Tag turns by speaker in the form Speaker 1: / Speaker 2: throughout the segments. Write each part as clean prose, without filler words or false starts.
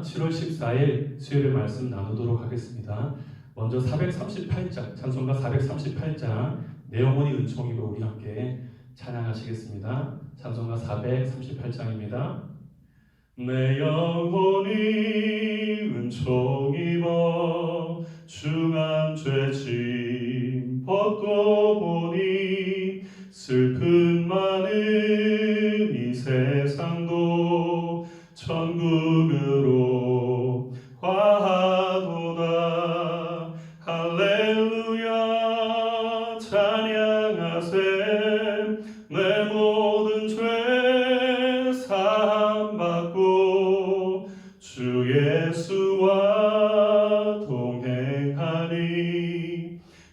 Speaker 1: 7월 14일 수요일 말씀 나누도록 하겠습니다. 먼저 438장, 찬송가 438장 내 영혼이 은총이로 우리 함께 찬양하시겠습니다. 찬송가 438장입니다. 내 영혼이 은총입어 중한 죄짐 벗고 보니 슬픈 많은 이 세상도 천국으로 화하도다. 할렐루야 찬양하세. 내 모든 죄 사함받고 주 예수와 동행하니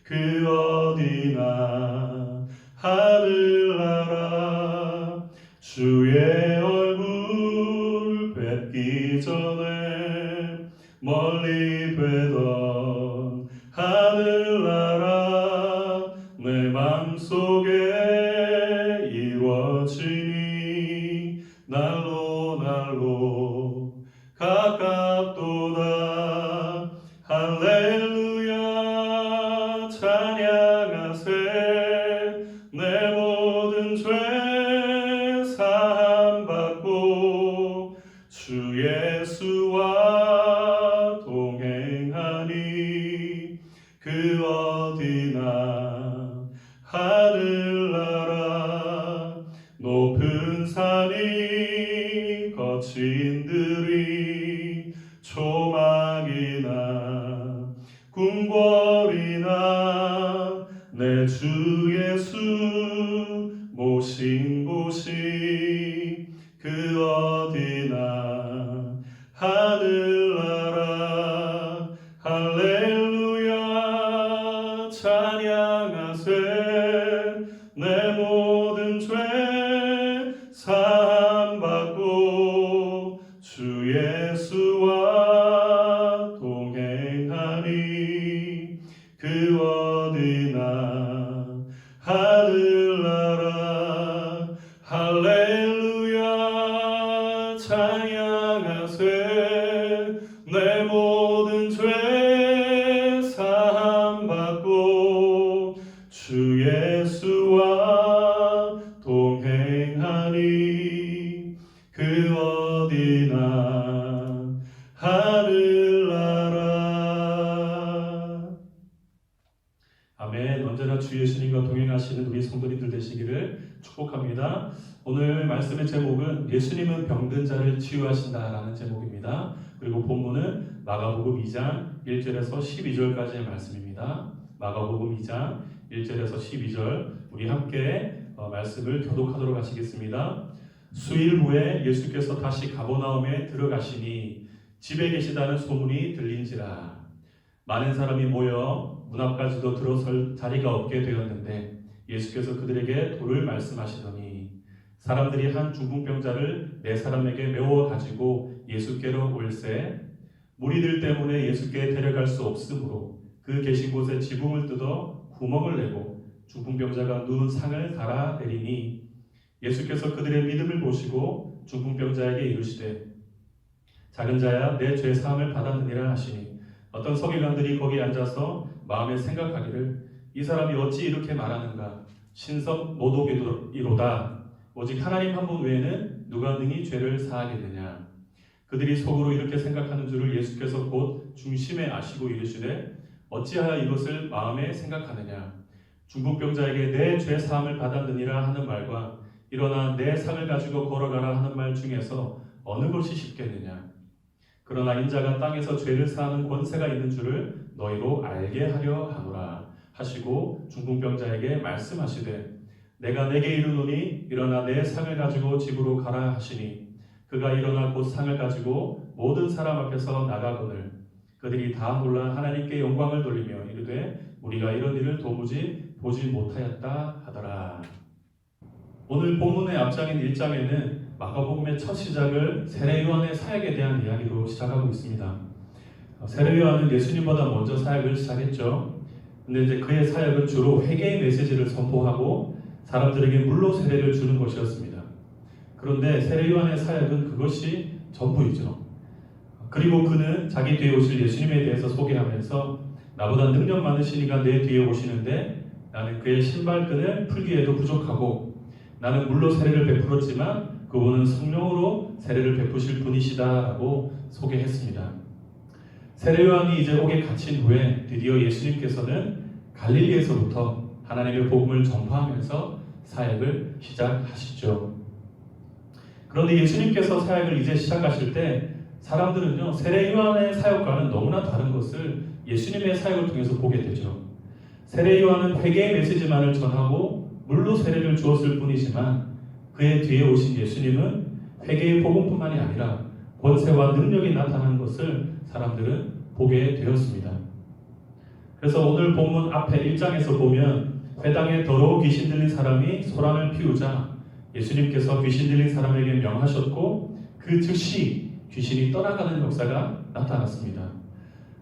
Speaker 1: 그 어디나 하늘나라. 주의 얼굴 뵙기 전에 멀리 뵈던 하늘나라 내 맘속에 이루어지니 날로 날로 가깝도다. 할렐루야 찬양하세. 내 모든 죄 사함받고 주 예수와 동행하니 그 어디나 하늘나라. 높은 산이 거친 들이 초막이나 궁궐이나 내 주 예수 모신 곳이 그 어디나 하늘나라. 할렐루야 찬양하세. 내 모든 죄 사함받고 주 예수와 동행하니 그 어디나 하늘나라. 할렐루야 찬양하세. 내 모든 죄 사함받고 주 예수와 동행하니 그 어디나 하늘나라. 아멘. 언제나 주 예수님과 동행하시는 우리 성도님들 되시기를 축복합니다. 오늘 말씀의 제목은 예수님은 병든 자를 치유하신다라는 제목입니다. 그리고 본문은 마가복음 2장 1절에서 12절까지의 말씀입니다. 마가복음 2장 1절에서 12절 우리 함께 말씀을 교독하도록 하시겠습니다. 수일 후에 예수께서 다시 가버나움에 들어가시니 집에 계시다는 소문이 들린지라. 많은 사람이 모여 문 앞까지도 들어설 자리가 없게 되었는데 예수께서 그들에게 도를 말씀하시더니 사람들이 한 중풍병자를 네 사람에게 메워 가지고 예수께로 올세 무리들 때문에 예수께 데려갈 수 없으므로 그 계신 곳에 지붕을 뜯어 구멍을 내고 중풍병자가 누운 상을 달아 내리니 예수께서 그들의 믿음을 보시고 중풍병자에게 이르시되 작은 자야 내 죄 사함을 받았느니라 하시니 어떤 서기관들이 거기 앉아서 마음에 생각하기를 이 사람이 어찌 이렇게 말하는가. 신성 모독이로다. 오직 하나님 한 분 외에는 누가 능히 죄를 사하게 되냐. 그들이 속으로 이렇게 생각하는 줄을 예수께서 곧 중심에 아시고 이르시되 어찌하여 이것을 마음에 생각하느냐. 중풍병자에게 내 죄 사함을 받았느니라 하는 말과 일어나 내 상을 가지고 걸어가라 하는 말 중에서 어느 것이 쉽겠느냐. 그러나 인자가 땅에서 죄를 사하는 권세가 있는 줄을 너희로 알게 하려 하노라 하시고 중풍병자에게 말씀하시되 내가 내게 이르노니 일어나 내 상을 가지고 집으로 가라 하시니 그가 일어나 곧 상을 가지고 모든 사람 앞에서 나가거늘 그들이 다 놀라 하나님께 영광을 돌리며 이르되 우리가 이런 일을 도무지 보지 못하였다 하더라. 오늘 본문의 앞장인 1장에는 마가복음의 첫 시작을 세례요한의 사역에 대한 이야기로 시작하고 있습니다. 세례요한은 예수님보다 먼저 사역을 시작했죠. 근데 이제 그의 사역은 주로 회개의 메시지를 선포하고 사람들에게 물로 세례를 주는 것이었습니다. 그런데 세례요한의 사역은 그것이 전부이죠. 그리고 그는 자기 뒤에 오실 예수님에 대해서 소개하면서 나보다 능력 많으신 이가 내 뒤에 오시는데 나는 그의 신발끈을 풀기에도 부족하고 나는 물로 세례를 베풀었지만 그분은 성령으로 세례를 베푸실 분이시다라고 소개했습니다. 세례요한이 이제 옥에 갇힌 후에 드디어 예수님께서는 갈릴리에서부터 하나님의 복음을 전파하면서 사역을 시작하시죠. 그런데 예수님께서 사역을 이제 시작하실 때 사람들은요, 세례요한의 사역과는 너무나 다른 것을 예수님의 사역을 통해서 보게 되죠. 세례요한은 회개의 메시지만을 전하고 물로 세례를 주었을 뿐이지만 그의 뒤에 오신 예수님은 회개의 복음뿐만이 아니라 권세와 능력이 나타나는 것을 사람들은 보게 되었습니다. 그래서 오늘 본문 앞에 1장에서 보면 회당에 더러운 귀신 들린 사람이 소란을 피우자 예수님께서 귀신 들린 사람에게 명하셨고 그 즉시 귀신이 떠나가는 역사가 나타났습니다.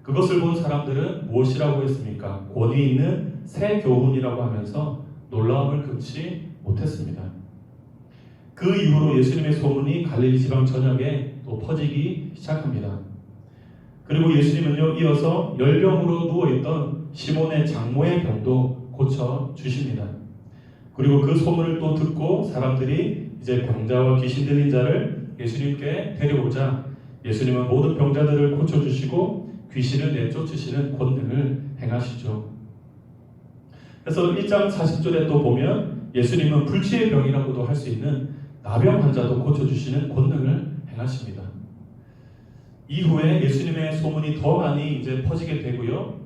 Speaker 1: 그것을 본 사람들은 무엇이라고 했습니까? 권위 있는 새 교훈이라고 하면서 놀라움을 금치 못했습니다. 그 이후로 예수님의 소문이 갈릴리 지방 전역에 또 퍼지기 시작합니다. 그리고 예수님은요, 이어서 열병으로 누워있던 시몬의 장모의 병도 고쳐주십니다. 그리고 그 소문을 또 듣고 사람들이 이제 병자와 귀신 들린 자를 예수님께 데려오자 예수님은 모든 병자들을 고쳐주시고 귀신을 내쫓으시는 권능을 행하시죠. 그래서 1장 40절에 또 보면 예수님은 불치의 병이라고도 할 수 있는 나병 환자도 고쳐주시는 권능을 행하십니다. 이후에 예수님의 소문이 더 많이 이제 퍼지게 되고요.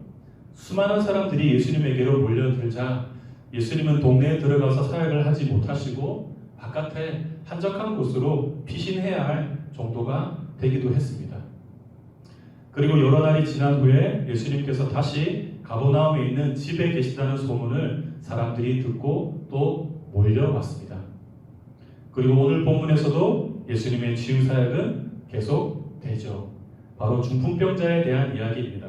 Speaker 1: 수많은 사람들이 예수님에게로 몰려들자 예수님은 동네에 들어가서 사역을 하지 못하시고 바깥에 한적한 곳으로 피신해야 할 정도가 되기도 했습니다. 그리고 여러 날이 지난 후에 예수님께서 다시 가버나움에 있는 집에 계시다는 소문을 사람들이 듣고 또 몰려왔습니다. 그리고 오늘 본문에서도 예수님의 치유 사역은 계속되죠. 바로 중풍병자에 대한 이야기입니다.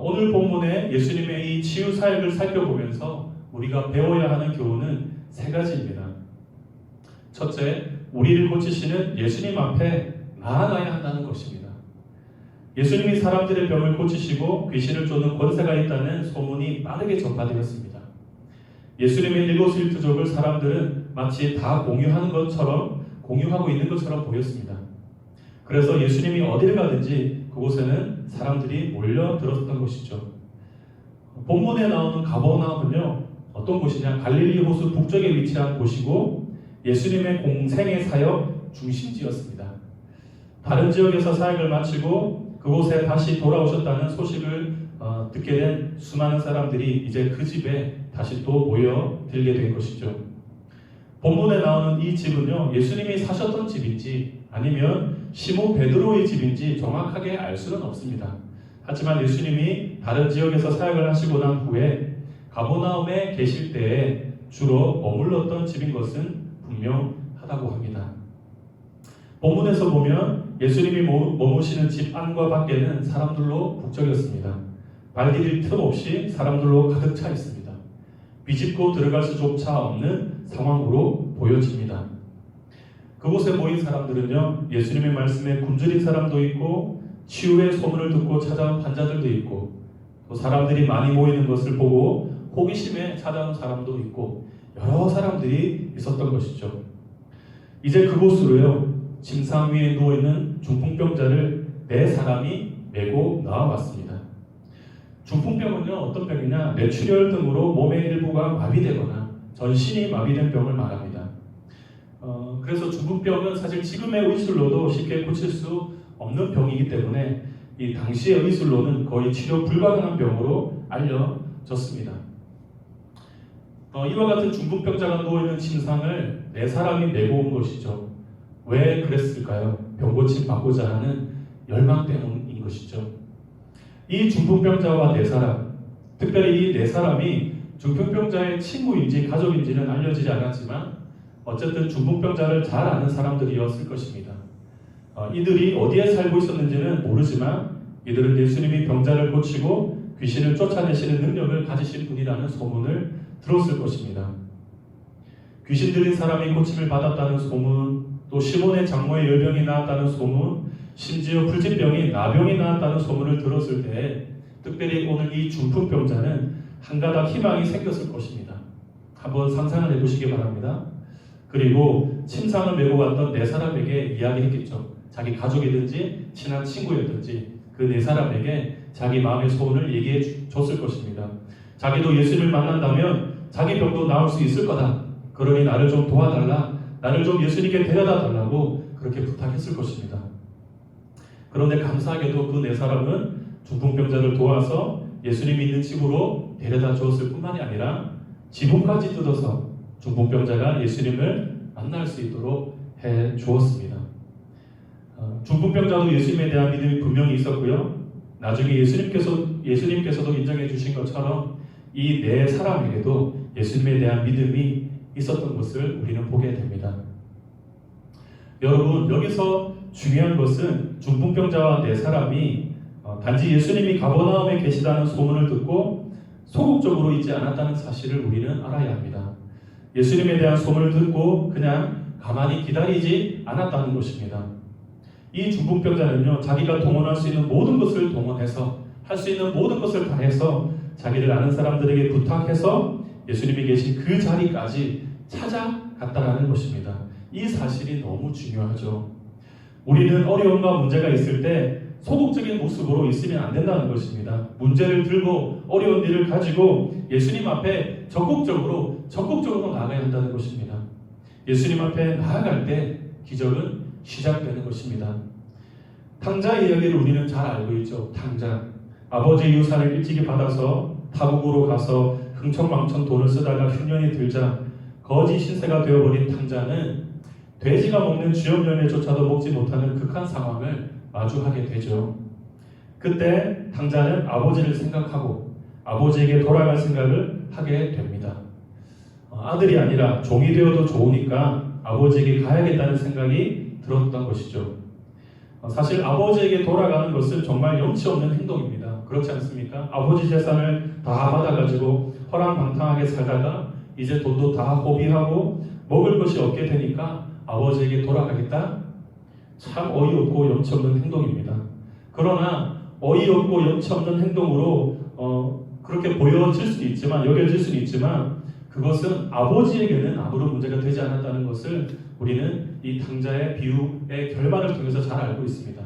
Speaker 1: 오늘 본문에 예수님의 이 치유 사역을 살펴보면서 우리가 배워야 하는 교훈은 세 가지입니다. 첫째, 우리를 고치시는 예수님 앞에 나아가야 한다는 것입니다. 예수님이 사람들의 병을 고치시고 귀신을 쫓는 권세가 있다는 소문이 빠르게 전파되었습니다. 예수님의 일거수일투족을 사람들은 마치 다 공유하고 있는 것처럼 보였습니다. 그래서 예수님이 어딜 가든지 그곳에는 사람들이 몰려들었던 것이죠. 본문에 나오는 가버나움은요, 어떤 곳이냐? 갈릴리 호수 북쪽에 위치한 곳이고 예수님의 공생의 사역 중심지였습니다. 다른 지역에서 사역을 마치고 그곳에 다시 돌아오셨다는 소식을 듣게 된 수많은 사람들이 이제 그 집에 다시 또 모여들게 된 것이죠. 본문에 나오는 이 집은요, 예수님이 사셨던 집인지 아니면 시몬 베드로의 집인지 정확하게 알 수는 없습니다. 하지만 예수님이 다른 지역에서 사역을 하시고 난 후에 가버나움에 계실 때에 주로 머물렀던 집인 것은 분명하다고 합니다. 본문에서 보면 예수님이 머무시는 집 안과 밖에는 사람들로 북적였습니다. 발디딜 틈 없이 사람들로 가득 차 있습니다. 비집고 들어갈 수조차 없는 상황으로 보여집니다. 그곳에 모인 사람들은요, 예수님의 말씀에 굶주린 사람도 있고 치유의 소문을 듣고 찾아온 환자들도 있고 또 사람들이 많이 모이는 것을 보고 호기심에 찾아온 사람도 있고 여러 사람들이 있었던 것이죠. 이제 그곳으로요, 침상 위에 누워있는 중풍병자를 4사람이 메고 나와왔습니다. 중풍병은요, 어떤 병이냐? 뇌출혈 등으로 몸의 일부가 마비되거나 전신이 마비된 병을 말합니다. 그래서 중풍병은 사실 지금의 의술로도 쉽게 고칠 수 없는 병이기 때문에 이 당시의 의술로는 거의 치료 불가능한 병으로 알려졌습니다. 이와 같은 중풍병자가 누워있는 침상을 4사람이 메고 온 것이죠. 왜 그랬을까요? 병고침 받고자 하는 열망 때문인 것이죠. 이 중풍병자와 4사람, 특별히 이 4사람이 중풍병자의 친구인지 가족인지는 알려지지 않았지만 어쨌든 중풍병자를 잘 아는 사람들이었을 것입니다. 이들이 어디에 살고 있었는지는 모르지만 이들은 예수님이 병자를 고치고 귀신을 쫓아내시는 능력을 가지신 분이라는 소문을 들었을 것입니다. 귀신 들린 사람이 고침을 받았다는 소문, 또 시몬의 장모의 열병이 나았다는 소문, 심지어 불치병이 나병이 나았다는 소문을 들었을 때 특별히 오늘 이 중풍병자는 한 가닥 희망이 생겼을 것입니다. 한번 상상을 해보시기 바랍니다. 그리고 침상을 메고 왔던 네 사람에게 이야기했겠죠. 자기 가족이든지 친한 친구였든지 그 네 사람에게 자기 마음의 소원을 얘기해 줬을 것입니다. 자기도 예수님을 만난다면 자기 병도 나을 수 있을 거다. 그러니 나를 좀 도와달라. 나를 좀 예수님께 데려다 달라고 그렇게 부탁했을 것입니다. 그런데 감사하게도 그 네 사람은 중풍병자를 도와서 예수님이 있는 집으로 데려다 주었을 뿐만이 아니라 지붕까지 뜯어서 중풍병자가 예수님을 만날 수 있도록 해 주었습니다. 중풍병자도 예수님에 대한 믿음이 분명히 있었고요. 나중에 예수님께서도 인정해 주신 것처럼 이 네 사람에게도 예수님에 대한 믿음이 있었던 것을 우리는 보게 됩니다. 여러분, 여기서 중요한 것은 중풍병자와 네 사람이 단지 예수님이 가버나움에 계시다는 소문을 듣고 소극적으로 있지 않았다는 사실을 우리는 알아야 합니다. 예수님에 대한 소문을 듣고 그냥 가만히 기다리지 않았다는 것입니다. 이 중풍병자는요, 자기가 동원할 수 있는 모든 것을 동원해서 할 수 있는 모든 것을 다해서 자기를 아는 사람들에게 부탁해서 예수님이 계신 그 자리까지 찾아갔다라는 것입니다. 이 사실이 너무 중요하죠. 우리는 어려움과 문제가 있을 때 소극적인 모습으로 있으면 안 된다는 것입니다. 문제를 들고 어려운 일을 가지고 예수님 앞에 적극적으로 나아가야 한다는 것입니다. 예수님 앞에 나아갈 때 기적은 시작되는 것입니다. 탕자 이야기를 우리는 잘 알고 있죠. 탕자. 아버지의 유산을 일찍이 받아서 타국으로 가서 흥청망청 돈을 쓰다가 흉년이 들자 거지 신세가 되어버린 탕자는 돼지가 먹는 쥐염 열매조차도 먹지 못하는 극한 상황을 마주하게 되죠. 그때 탕자는 아버지를 생각하고 아버지에게 돌아갈 생각을 하게 됩니다. 아들이 아니라 종이 되어도 좋으니까 아버지에게 가야겠다는 생각이 들었던 것이죠. 사실 아버지에게 돌아가는 것은 정말 염치 없는 행동입니다. 그렇지 않습니까? 아버지 재산을 다 받아가지고 허랑방탕하게 살다가 이제 돈도 다 허비하고 먹을 것이 없게 되니까 아버지에게 돌아가겠다? 참 어이없고 염치 없는 행동입니다. 그러나 어이없고 염치 없는 행동으로 그렇게 보여질 수도 있지만, 여겨질 수도 있지만 그것은 아버지에게는 아무런 문제가 되지 않았다는 것을 우리는 이 탕자의 비유의 결말을 통해서 잘 알고 있습니다.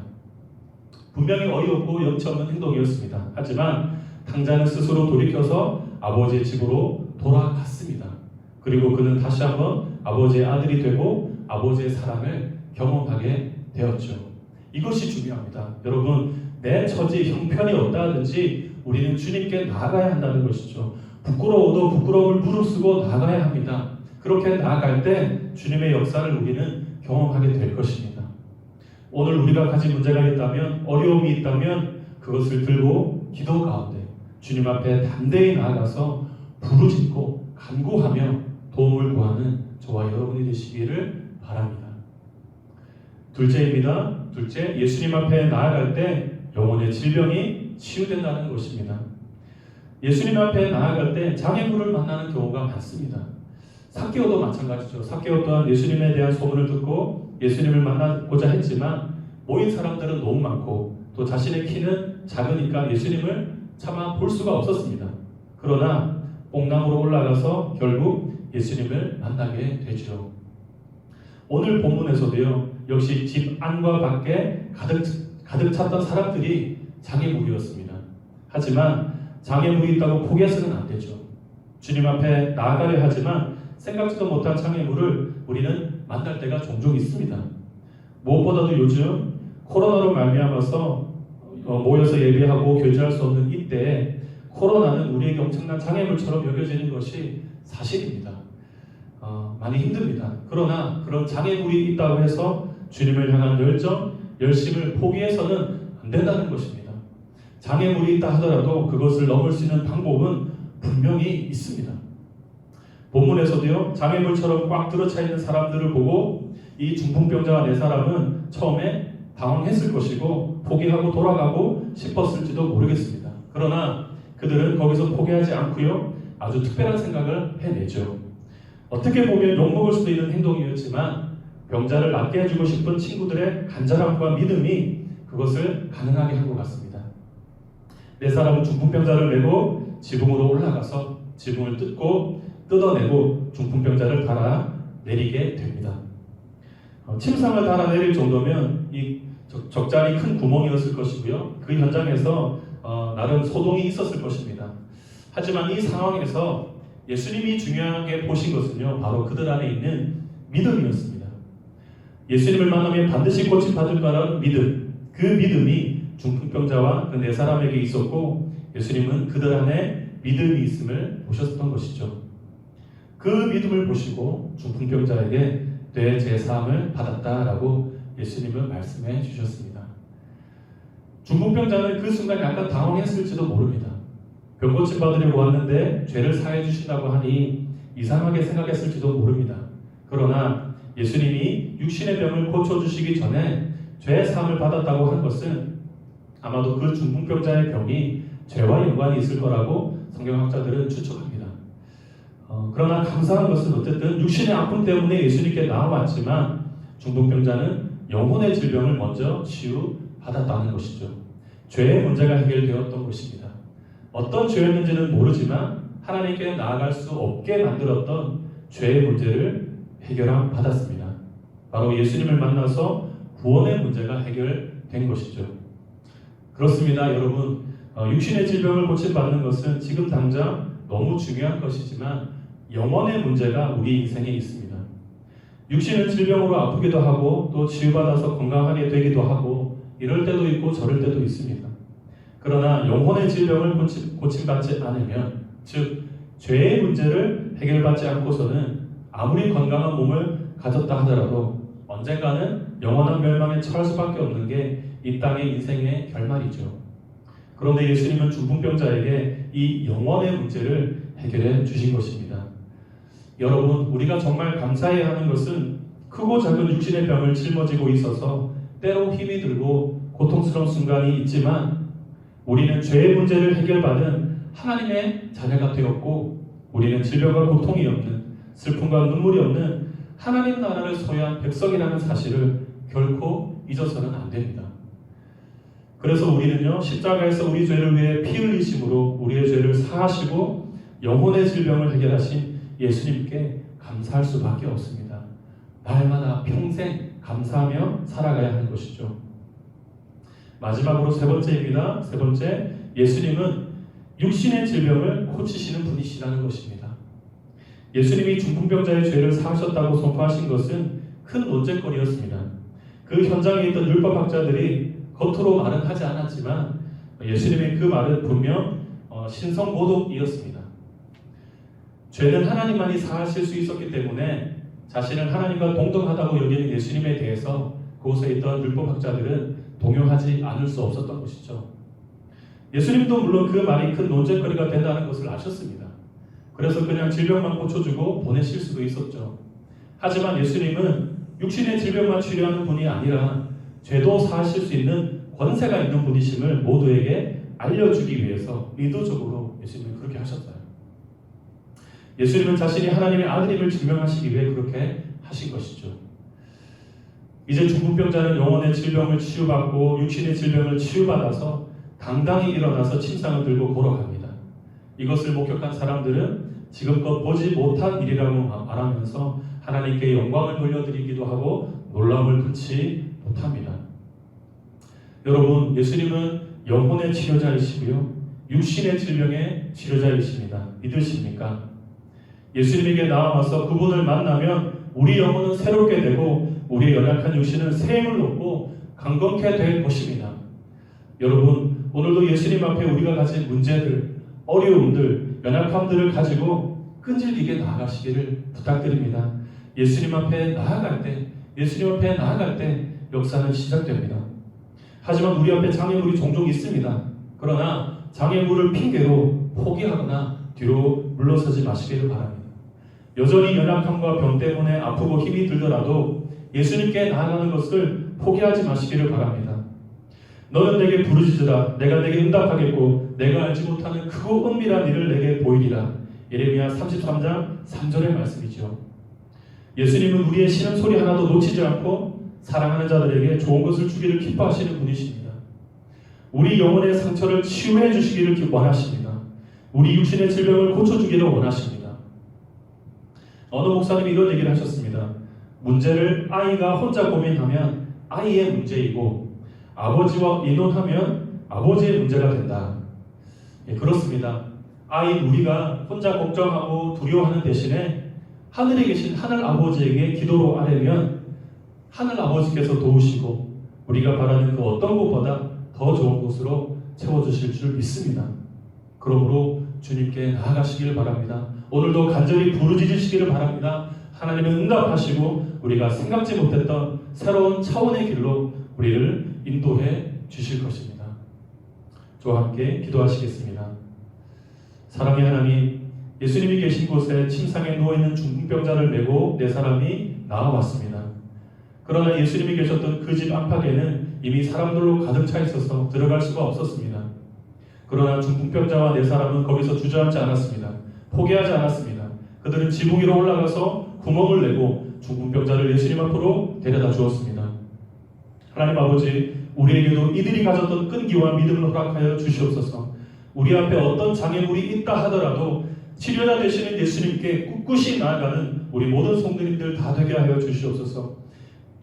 Speaker 1: 분명히 어이없고 염치 없는 행동이었습니다. 하지만 탕자는 스스로 돌이켜서 아버지의 집으로 돌아갔습니다. 그리고 그는 다시 한번 아버지의 아들이 되고 아버지의 사랑을 경험하게 되었죠. 이것이 중요합니다. 여러분, 내 처지 형편이 어떠하든지 우리는 주님께 나아가야 한다는 것이죠. 부끄러워도 부끄러움을 무릅쓰고 나아가야 합니다. 그렇게 나아갈 때 주님의 역사를 우리는 경험하게 될 것입니다. 오늘 우리가 가진 문제가 있다면, 어려움이 있다면 그것을 들고 기도 가운데 주님 앞에 담대히 나아가서 부르짖고 간구하며 도움을 구하는 저와 여러분이 되시기를 바랍니다. 둘째입니다. 둘째, 예수님 앞에 나아갈 때 영혼의 질병이 치유된다는 것입니다. 예수님 앞에 나아갈 때 장애물을 만나는 경우가 많습니다. 삭개오도 마찬가지죠. 삭개오 또한 예수님에 대한 소문을 듣고 예수님을 만나고자 했지만 모인 사람들은 너무 많고 또 자신의 키는 작으니까 예수님을 차마 볼 수가 없었습니다. 그러나 뽕나무로 올라가서 결국 예수님을 만나게 되죠. 오늘 본문에서도요, 역시 집 안과 밖에 가득 찼던 사람들이 장애물이었습니다. 하지만 장애물이 있다고 포기해서는 안 되죠. 주님 앞에 나아가려 하지만 생각지도 못한 장애물을 우리는 만날 때가 종종 있습니다. 무엇보다도 요즘 코로나로 말미암아서 모여서 예배하고 교제할 수 없는 이때에 코로나는 우리에게 엄청난 장애물처럼 여겨지는 것이 사실입니다. 많이 힘듭니다. 그러나 그런 장애물이 있다고 해서 주님을 향한 열정, 열심을 포기해서는 안 된다는 것입니다. 장애물이 있다 하더라도 그것을 넘을 수 있는 방법은 분명히 있습니다. 본문에서도요, 장애물처럼 꽉 들어차 있는 사람들을 보고 이 중풍병자와 네 사람은 처음에 당황했을 것이고 포기하고 돌아가고 싶었을지도 모르겠습니다. 그러나 그들은 거기서 포기하지 않고요, 아주 특별한 생각을 해내죠. 어떻게 보면 욕먹을 수도 있는 행동이었지만 병자를 낫게 해주고 싶은 친구들의 간절함과 믿음이 그것을 가능하게 한 것 같습니다. 네 사람은 중풍병자를 메고 지붕으로 올라가서 지붕을 뜯어내고 중풍병자를 달아 내리게 됩니다. 침상을 달아 내릴 정도면 이 적잖이 큰 구멍이었을 것이고요. 그 현장에서 나름 소동이 있었을 것입니다. 하지만 이 상황에서 예수님이 중요하게 보신 것은요, 바로 그들 안에 있는 믿음이었습니다. 예수님을 만나면 반드시 고침받을 거라는 믿음, 그 믿음이 중풍병자와 그 네 사람에게 있었고, 예수님은 그들 안에 믿음이 있음을 보셨던 것이죠. 그 믿음을 보시고 중풍병자에게 뇌 제사함을 받았다라고 예수님은 말씀해 주셨습니다. 중풍병자는 그 순간 약간 당황했을지도 모릅니다. 병 고침 받으려고 왔는데 죄를 사해 주신다고 하니 이상하게 생각했을지도 모릅니다. 그러나 예수님이 육신의 병을 고쳐주시기 전에 죄 사함을 받았다고 한 것은 아마도 그 중풍병자의 병이 죄와 연관이 있을 거라고 성경학자들은 추측합니다. 그러나 감사한 것은 어쨌든 육신의 아픔 때문에 예수님께 나와왔지만 중풍병자는 영혼의 질병을 먼저 치유받았다는 것이죠. 죄의 문제가 해결되었던 것입니다. 어떤 죄였는지는 모르지만 하나님께 나아갈 수 없게 만들었던 죄의 문제를 해결함 받았습니다. 바로 예수님을 만나서 구원의 문제가 해결된 것이죠. 그렇습니다, 여러분. 육신의 질병을 고침받는 것은 지금 당장 너무 중요한 것이지만 영혼의 문제가 우리 인생에 있습니다. 육신은 질병으로 아프기도 하고 또 치유받아서 건강하게 되기도 하고 이럴 때도 있고 저럴 때도 있습니다. 그러나 영혼의 질병을 고침받지 않으면, 즉 죄의 문제를 해결받지 않고서는 아무리 건강한 몸을 가졌다 하더라도 언젠가는 영원한 멸망에 처할 수밖에 없는 게 이 땅의 인생의 결말이죠. 그런데 예수님은 중풍병자에게 이 영혼의 문제를 해결해 주신 것입니다. 여러분, 우리가 정말 감사해야 하는 것은 크고 작은 육신의 병을 짊어지고 있어서 때로 힘이 들고 고통스러운 순간이 있지만 우리는 죄의 문제를 해결받은 하나님의 자녀가 되었고, 우리는 질병과 고통이 없는, 슬픔과 눈물이 없는 하나님 나라를 소유한 백성이라는 사실을 결코 잊어서는 안 됩니다. 그래서 우리는요, 십자가에서 우리 죄를 위해 피 흘리심으로 우리의 죄를 사하시고 영혼의 질병을 해결하신 예수님께 감사할 수밖에 없습니다. 날마다 평생 감사하며 살아가야 하는 것이죠. 마지막으로 세 번째입니다. 세 번째, 예수님은 육신의 질병을 고치시는 분이시라는 것입니다. 예수님이 중풍병자의 죄를 사하셨다고 선포하신 것은 큰 논쟁거리였습니다. 그 현장에 있던 율법학자들이 겉으로 말은 하지 않았지만 예수님의 그 말은 분명 신성모독이었습니다. 죄는 하나님만이 사하실 수 있었기 때문에 자신을 하나님과 동등하다고 여기는 예수님에 대해서 그곳에 있던 율법학자들은 동요하지 않을 수 없었던 것이죠. 예수님도 물론 그 말이 큰 논쟁거리가 된다는 것을 아셨습니다. 그래서 그냥 질병만 고쳐주고 보내실 수도 있었죠. 하지만 예수님은 육신의 질병만 치료하는 분이 아니라 죄도 사하실 수 있는 권세가 있는 분이심을 모두에게 알려주기 위해서 의도적으로 예수님은 그렇게 하셨어요. 예수님은 자신이 하나님의 아들임을 증명하시기 위해 그렇게 하신 것이죠. 이제 중풍병자는 영혼의 질병을 치유받고 육신의 질병을 치유받아서 당당히 일어나서 침상을 들고 걸어갑니다. 이것을 목격한 사람들은 지금껏 보지 못한 일이라고 말하면서 하나님께 영광을 돌려드리기도 하고 놀라움을 금치 못합니다. 여러분, 예수님은 영혼의 치료자이시고요, 육신의 질병의 치료자이십니다. 믿으십니까? 예수님에게 나와서 그분을 만나면 우리 영혼은 새롭게 되고 우리의 연약한 육신은 새 힘을 얻고 강건케 될 것입니다. 여러분, 오늘도 예수님 앞에 우리가 가진 문제들, 어려움들, 연약함들을 가지고 끈질기게 나아가시기를 부탁드립니다. 예수님 앞에 나아갈 때 역사는 시작됩니다. 하지만 우리 앞에 장애물이 종종 있습니다. 그러나 장애물을 핑계로 포기하거나 뒤로 물러서지 마시기를 바랍니다. 여전히 연약함과 병 때문에 아프고 힘이 들더라도 예수님께 나아가는 것을 포기하지 마시기를 바랍니다. 너는 내게 부르짖으라. 내가 내게 응답하겠고 내가 알지 못하는 크고 은밀한 일을 내게 보이리라. 예레미야 33장 3절의 말씀이죠. 예수님은 우리의 신음 소리 하나도 놓치지 않고 사랑하는 자들에게 좋은 것을 주기를 기뻐하시는 분이십니다. 우리 영혼의 상처를 치유해 주시기를 원하십니다. 우리 육신의 질병을 고쳐주기를 원하십니다. 어느 목사님이 이런 얘기를 하셨습니다. 문제를 아이가 혼자 고민하면 아이의 문제이고 아버지와 의논하면 아버지의 문제가 된다. 예, 그렇습니다. 아이인 우리가 혼자 걱정하고 두려워하는 대신에 하늘에 계신 하늘 아버지에게 기도로 아뢰면 하늘 아버지께서 도우시고 우리가 바라는 그 어떤 것보다 더 좋은 곳으로 채워주실 줄 믿습니다. 그러므로 주님께 나아가시기를 바랍니다. 오늘도 간절히 부르짖으시기를 바랍니다. 하나님은 응답하시고 우리가 생각지 못했던 새로운 차원의 길로 우리를 인도해 주실 것입니다. 저와 함께 기도하시겠습니다. 사랑의 하나님, 예수님이 계신 곳에 침상에 누워있는 중풍병자를 메고 네 사람이 나와왔습니다. 그러나 예수님이 계셨던 그 집 안팎에는 이미 사람들로 가득 차 있어서 들어갈 수가 없었습니다. 그러나 중풍병자와 네 사람은 거기서 주저앉지 않았습니다. 포기하지 않았습니다. 그들은 지붕 위로 올라가서 구멍을 내고 중풍병자를 예수님 앞으로 데려다 주었습니다. 하나님 아버지, 우리에게도 이들이 가졌던 끈기와 믿음을 허락하여 주시옵소서. 우리 앞에 어떤 장애물이 있다 하더라도 치료자 되시는 예수님께 꿋꿋이 나아가는 우리 모든 성도님들 다 되게 하여 주시옵소서.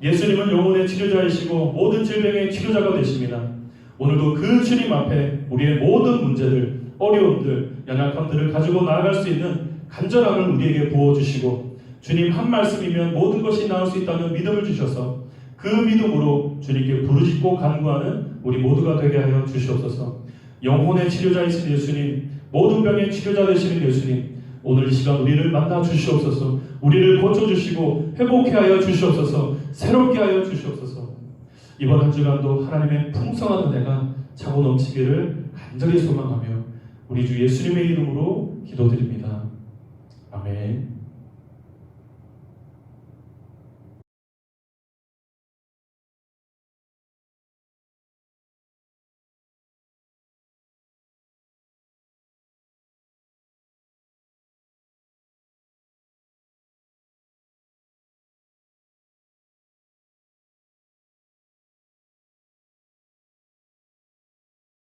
Speaker 1: 예수님은 영혼의 치료자이시고 모든 질병의 치료자가 되십니다. 오늘도 그 주님 앞에 우리의 모든 문제들, 어려움들, 연약함들을 가지고 나아갈 수 있는 간절함을 우리에게 부어주시고 주님 한 말씀이면 모든 것이 나을 수 있다는 믿음을 주셔서 그 믿음으로 주님께 부르짖고 간구하는 우리 모두가 되게 하여 주시옵소서. 영혼의 치료자이신 예수님, 모든 병의 치료자 되시는 예수님, 오늘 이 시간 우리를 만나 주시옵소서. 우리를 고쳐주시고 회복해 하여 주시옵소서. 새롭게 하여 주시옵소서. 이번 한 주간도 하나님의 풍성한 은혜가 차고 넘치기를 간절히 소망하며 우리 주 예수님의 이름으로 기도드립니다. 아멘.